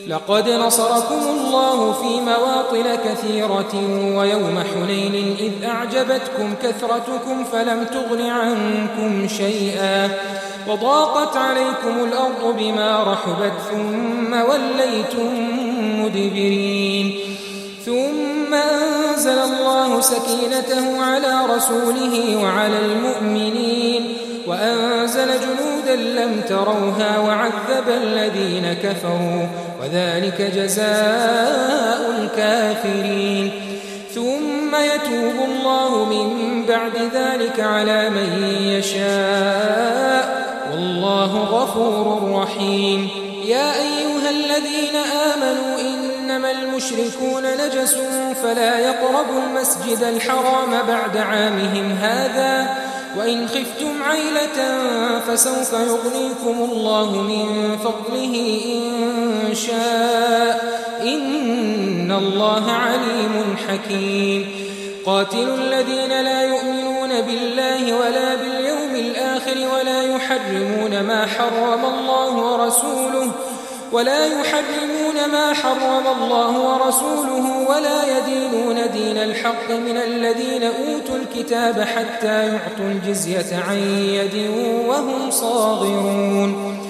لقد نصركم الله في مواطن كثيرة ويوم حنين إذ أعجبتكم كثرتكم فلم تغن عنكم شيئا وضاقت عليكم الأرض بما رحبت ثم وليتم مدبرين ثم أنزل الله سكينته على رسوله وعلى المؤمنين وأنزل جنودا لم تروها وعذب الذين كفروا وذلك جزاء الكافرين ثم يتوب الله من بعد ذلك على من يشاء والله غفور رحيم يا أيها الذين آمنوا إنما المشركون نجس فلا يقربوا المسجد الحرام بعد عامهم هذا وإن خفتم عيلة فسوف يغنيكم الله من فضله إن شاء إن الله عليم حكيم قاتلوا الذين لا يؤمنون بالله ولا باليوم الآخر ولا يحرمون ما حرم الله ورسوله ولا يدينون دين الحق من الذين أوتوا الكتاب حتى يعطوا الجزية عن يد وهم صاغرون